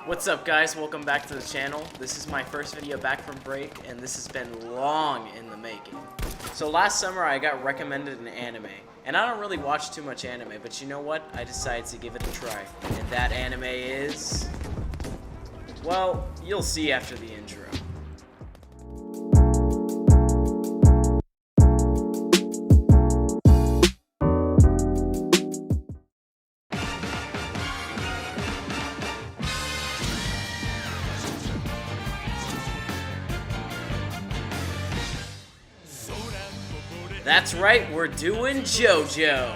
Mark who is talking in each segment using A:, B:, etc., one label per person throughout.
A: What's up guys, welcome back to the channel. This is my first video back from break and this has been long in the making. So last summer I got recommended an anime, and I don't really watch too much anime, but you know what? I decided to give it a try. And that anime is... well, you'll see after the intro. That's right, we're doing Jojo.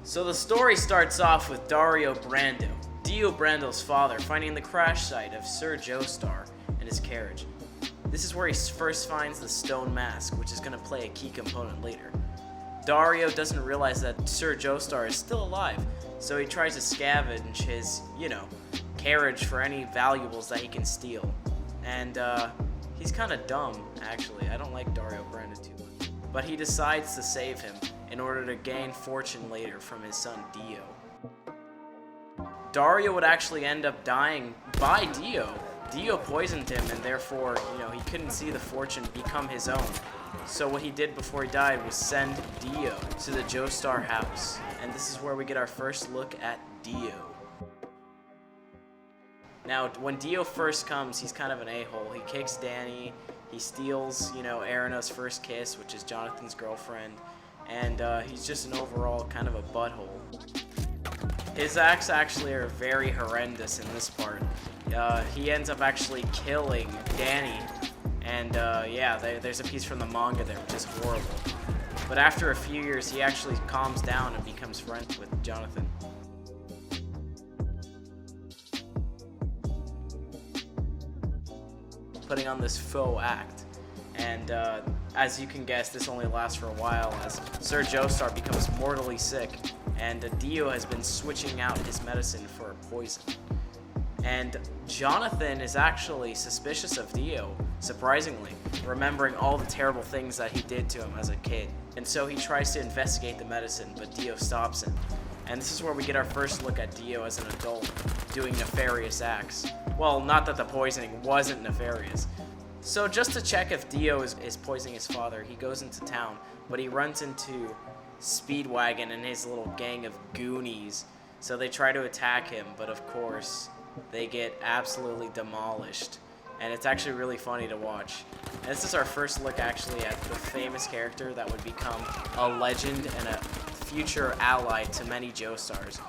A: So the story starts off with Dario Brando, Dio Brando's father, finding the crash site of Sir Joestar and his carriage. This is where he first finds the stone mask, which is going to play a key component later. Dario doesn't realize that Sir Joestar is still alive, so he tries to scavenge his, carriage for any valuables that he can steal. And, he's kind of dumb, actually. I don't like Dario Brando too much. But he decides to save him in order to gain fortune later from his son Dio. Dario would actually end up dying by Dio. Dio poisoned him and therefore, he couldn't see the fortune become his own. So what he did before he died was send Dio to the Joestar house. And this is where we get our first look at Dio. Now, when Dio first comes, he's kind of an a-hole. He kicks Danny, he steals, Erina's first kiss, which is Jonathan's girlfriend, and he's just an overall kind of a butthole. His acts actually are very horrendous in this part. He ends up actually killing Danny, and there's a piece from the manga there, which is horrible. But after a few years, he actually calms down and becomes friends with Jonathan. Putting on this faux act, and as you can guess, this only lasts for a while as Sir Joestar becomes mortally sick, and Dio has been switching out his medicine for a poison. And Jonathan is actually suspicious of Dio, surprisingly, remembering all the terrible things that he did to him as a kid. And so he tries to investigate the medicine, but Dio stops him. And this is where we get our first look at Dio as an adult, doing nefarious acts. Well, not that the poisoning wasn't nefarious. So just to check if Dio is poisoning his father, he goes into town, but he runs into Speedwagon and his little gang of goonies. So they try to attack him, but of course, they get absolutely demolished. And it's actually really funny to watch. And this is our first look actually at the famous character that would become a legend and a future ally to many Joestars.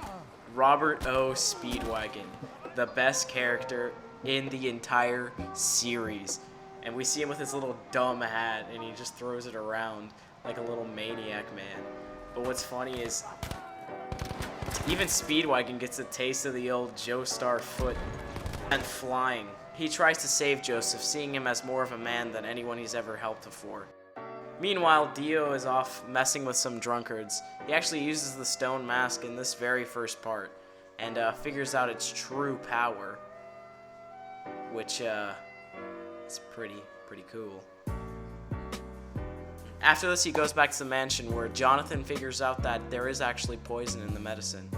A: Robert O. Speedwagon, the best character in the entire series. And we see him with his little dumb hat and he just throws it around like a little maniac man. But what's funny is even Speedwagon gets a taste of the old Joestar foot and flying. He tries to save Joseph, seeing him as more of a man than anyone he's ever helped before. Meanwhile, Dio is off messing with some drunkards. He actually uses the stone mask in this very first part and figures out its true power, which is pretty cool. After this, he goes back to the mansion where Jonathan figures out that there is actually poison in the medicine.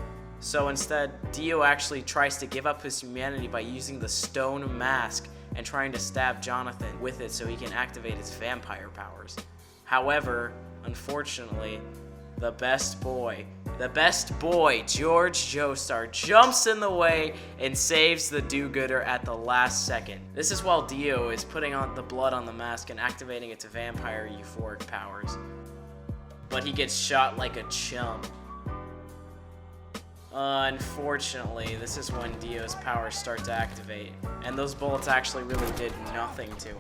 A: So instead, Dio actually tries to give up his humanity by using the stone mask and trying to stab Jonathan with it so he can activate his vampire powers. However, unfortunately, the best boy, George Joestar, jumps in the way and saves the do-gooder at the last second. This is while Dio is putting on the blood on the mask and activating its vampire euphoric powers. But he gets shot like a chump. Unfortunately, this is when Dio's powers start to activate, and those bullets actually really did nothing to him.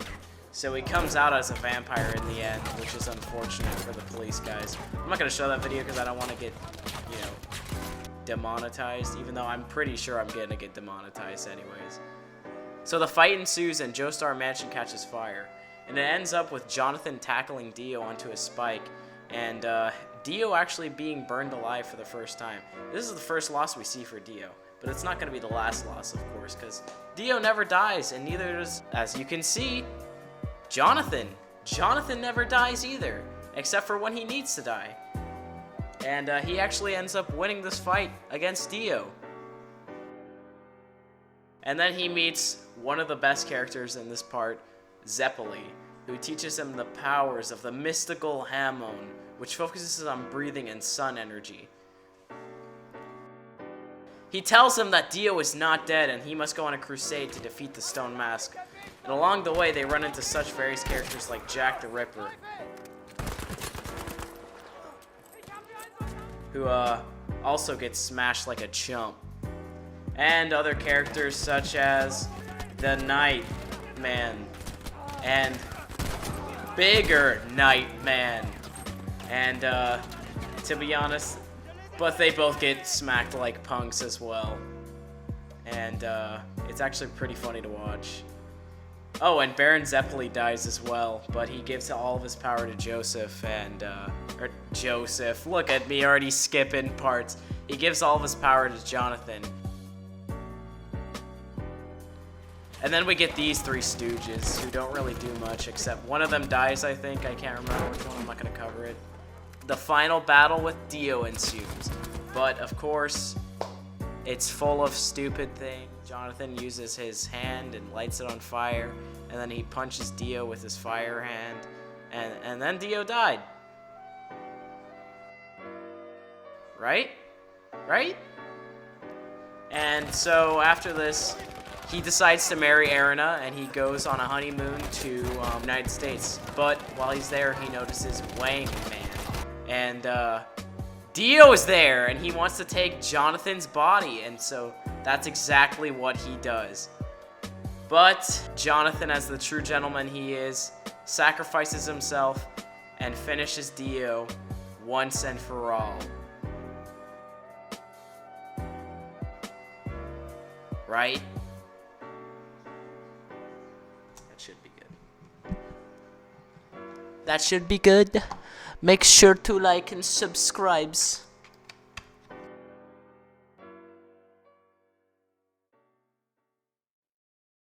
A: So he comes out as a vampire in the end, which is unfortunate for the police guys. I'm not going to show that video because I don't want to get, demonetized, even though I'm pretty sure I'm going to get demonetized anyways. So the fight ensues and Joestar Mansion catches fire, and it ends up with Jonathan tackling Dio onto a spike, and Dio actually being burned alive for the first time. This is the first loss we see for Dio, but it's not going to be the last loss, of course, because Dio never dies, and neither does, as you can see, Jonathan. Jonathan never dies either, except for when he needs to die. And he actually ends up winning this fight against Dio. And then he meets one of the best characters in this part, Zeppeli, who teaches him the powers of the mystical Hamon, which focuses on breathing and sun energy. He tells him that Dio is not dead and he must go on a crusade to defeat the Stone Mask. And along the way, they run into such various characters like Jack the Ripper, who also gets smashed like a chump. And other characters such as the Nightman and Bigger Nightman. And to be honest, but they both get smacked like punks as well. And it's actually pretty funny to watch. Oh, and Baron Zeppeli dies as well, but he gives all of his power to Joseph and, or Joseph, look at me already skipping parts. He gives all of his power to Jonathan. And then we get these three stooges who don't really do much, except one of them dies, I think. I can't remember which one, I'm not gonna cover it. The final battle with Dio ensues, but of course, it's full of stupid things. Jonathan uses his hand and lights it on fire, and then he punches Dio with his fire hand, and then Dio died. Right? Right? And so after this, he decides to marry Erina, and he goes on a honeymoon to United States. But while he's there, he notices Wang Man. And Dio is there, and he wants to take Jonathan's body, and so that's exactly what he does. But Jonathan, as the true gentleman he is, sacrifices himself and finishes Dio once and for all. Right? That should be good. That should be good. Make sure to like and subscribe.